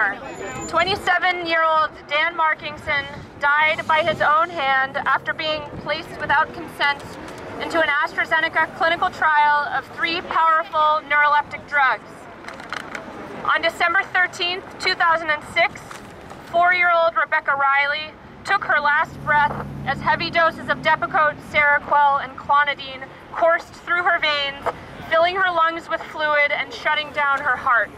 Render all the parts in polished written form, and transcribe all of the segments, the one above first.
more. 27-year-old Dan Markingson died by his own hand after being placed without consent into an AstraZeneca clinical trial of 3 powerful neuroleptic drugs. On December 13th, 2006, 4-year-old Rebecca Riley took her last breath as heavy doses of Depakote, Seroquel, and Clonidine coursed through her veins, filling her lungs with fluid and shutting down her heart.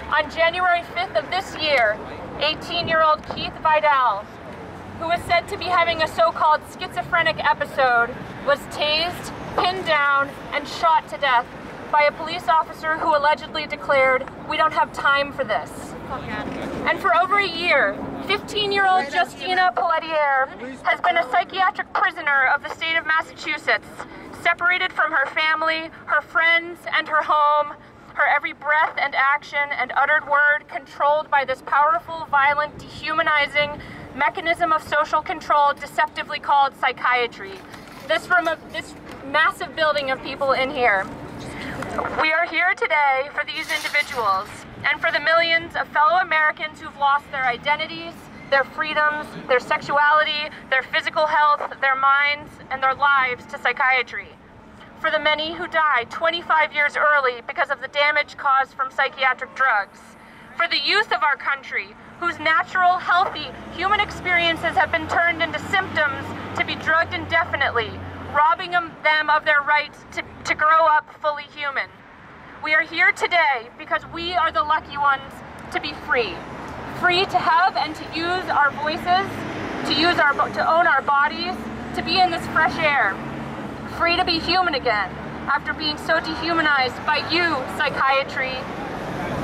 On January 5th of this year, 18-year-old Keith Vidal, who was said to be having a so-called schizophrenic episode, was tased, pinned down, and shot to death by a police officer who allegedly declared, "We don't have time for this." And for over a year, 15-year-old Justina Pelletier has been a psychiatric prisoner of the state of Massachusetts, separated from her family, her friends, and her home, her every breath and action and uttered word controlled by this powerful, violent, dehumanizing mechanism of social control deceptively called psychiatry. This massive building of people in here. We are here today for these individuals and for the millions of fellow Americans who've lost their identities, their freedoms, their sexuality, their physical health, their minds, and their lives to psychiatry. For the many who died 25 years early because of the damage caused from psychiatric drugs. For the youth of our country, whose natural, healthy, human experiences have been turned into symptoms to be drugged indefinitely, robbing them of their right to grow up fully human. We are here today because we are the lucky ones to be free. Free to have and to use our voices, to own our bodies, to be in this fresh air. Free to be human again after being so dehumanized by you, psychiatry,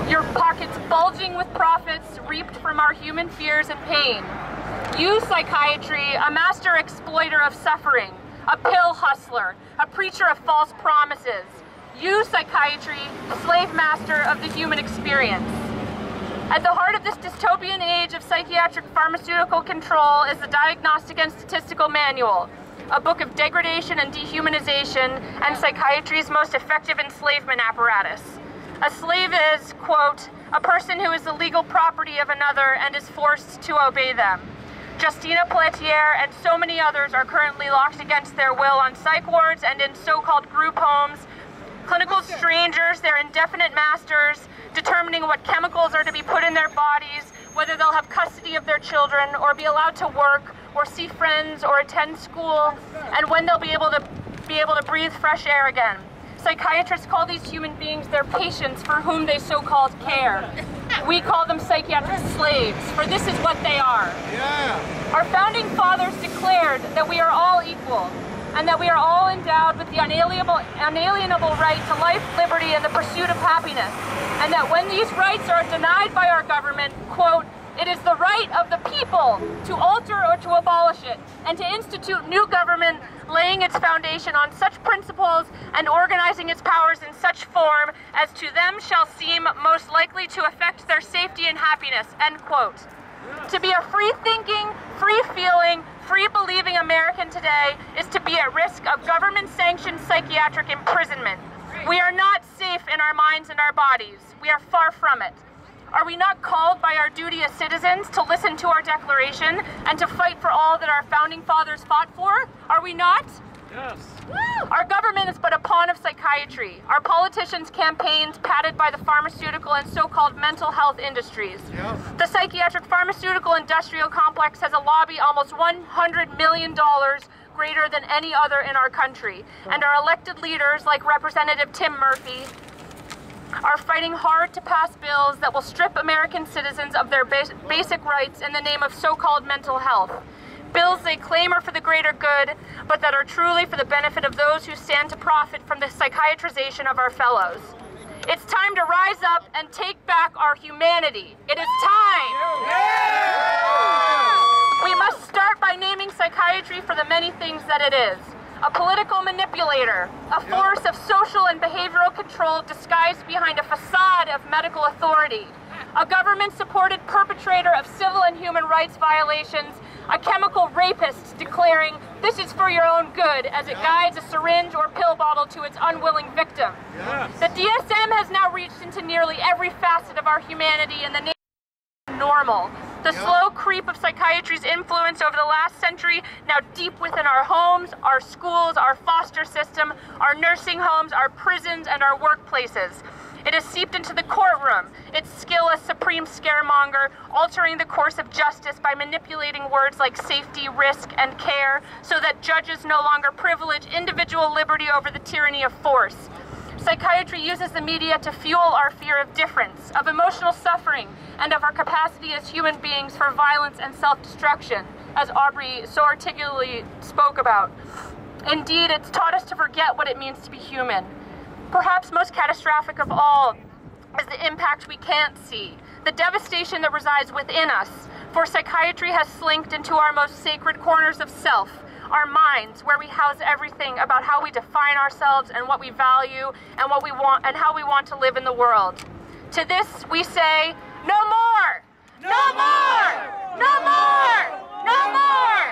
your pockets bulging with profits reaped from our human fears and pain. You, psychiatry, a master exploiter of suffering, a pill hustler, a preacher of false promises. You, psychiatry, slave master of the human experience. At the heart of this dystopian age of psychiatric pharmaceutical control is the Diagnostic and Statistical Manual, a book of degradation and dehumanization and psychiatry's most effective enslavement apparatus. A slave is, quote, a person who is the legal property of another and is forced to obey them. Justina Pelletier and so many others are currently locked against their will on psych wards and in so-called group homes. Clinical strangers, their indefinite masters, determining what chemicals are to be put in their bodies, whether they'll have custody of their children or be allowed to work or see friends or attend school, and when they'll be able to breathe fresh air again. Psychiatrists call these human beings their patients for whom they so-called care. We call them psychiatric slaves, for this is what they are. Yeah. Our founding fathers declared that we are all equal, and that we are all endowed with the unalienable right to life, liberty, and the pursuit of happiness, and that when these rights are denied by our government, quote, it is the right of the people to alter or to abolish it, and to institute new government laying its foundation on such principles and organizing its powers in such form as to them shall seem most likely to affect their safety and happiness, end quote. To be a free-thinking, free-feeling, free-believing American today is to be at risk of government-sanctioned psychiatric imprisonment. We are not safe in our minds and our bodies. We are far from it. Are we not called by our duty as citizens to listen to our Declaration and to fight for all that our founding fathers fought for? Are we not? Yes. Our government is but a pawn of psychiatry. Our politicians' campaigns padded by the pharmaceutical and so-called mental health industries. Yes. The psychiatric pharmaceutical industrial complex has a lobby almost $100 million greater than any other in our country. And our elected leaders, like Representative Tim Murphy, are fighting hard to pass bills that will strip American citizens of their basic rights in the name of so-called mental health. Bills they claim are for the greater good, but that are truly for the benefit of those who stand to profit from the psychiatrization of our fellows. It's time to rise up and take back our humanity. It is time! We must start by naming psychiatry for the many things that it is. A political manipulator, a force of social and behavioral control disguised behind a facade of medical authority, a government-supported perpetrator of civil and human rights violations, a chemical rapist declaring, "This is for your own good," as it guides a syringe or pill bottle to its unwilling victim. Yes. The DSM has now reached into nearly every facet of our humanity in the name normal. The slow creep of psychiatry's influence over the last century, now deep within our homes, our schools, our foster system, our nursing homes, our prisons, and our workplaces. It has seeped into the courtroom, its skill as supreme scaremonger, altering the course of justice by manipulating words like safety, risk, and care, so that judges no longer privilege individual liberty over the tyranny of force. Psychiatry uses the media to fuel our fear of difference, of emotional suffering, and of our capacity as human beings for violence and self-destruction, as Aubrey so articulately spoke about. Indeed, it's taught us to forget what it means to be human. Perhaps most catastrophic of all is the impact we can't see, the devastation that resides within us, for psychiatry has slinked into our most sacred corners of self, our minds, where we house everything about how we define ourselves and what we value and what we want and how we want to live in the world. To this we say, no more! No more! No more! No more!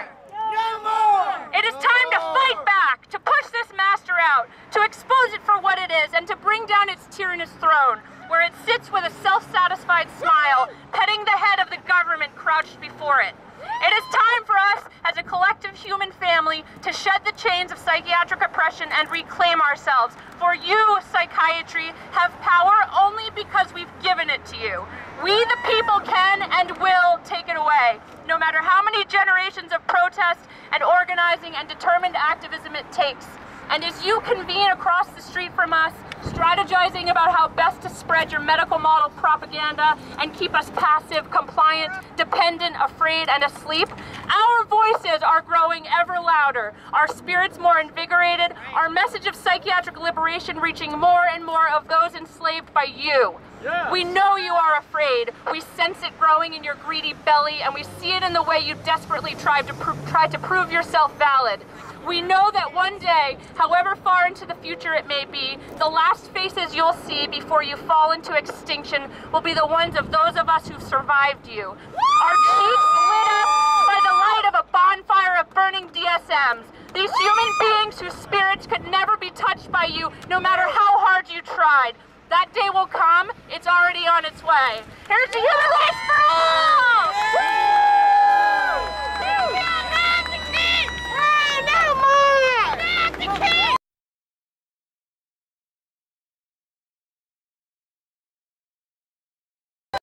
No more! It is time to fight back, to push this master out, to expose it for what it is, and to bring down its tyrannous throne, where it sits with a self-satisfied smile, petting the head of the government crouched before it. It is time for us, as a collective human family, to shed the chains of psychiatric oppression and reclaim ourselves. For you, psychiatry, have power only because we've given it to you. We, the people, can and will take it away, no matter how many generations of protest and organizing and determined activism it takes. And as you convene across the street from us, strategizing about how best to spread your medical model propaganda and keep us passive, compliant, dependent, afraid, and asleep, our voices are growing ever louder, our spirits more invigorated, our message of psychiatric liberation reaching more and more of those enslaved by you. Yes. We know you are afraid. We sense it growing in your greedy belly, and we see it in the way you desperately tried to prove yourself valid. We know that one day, however far into the future it may be, the last faces you'll see before you fall into extinction will be the ones of those of us who've survived you. Our cheeks lit up by the light of a bonfire of burning DSMs. These human beings whose spirits could never be touched by you, no matter how hard you tried. That day will come. It's already on its way. Here's the human race for all!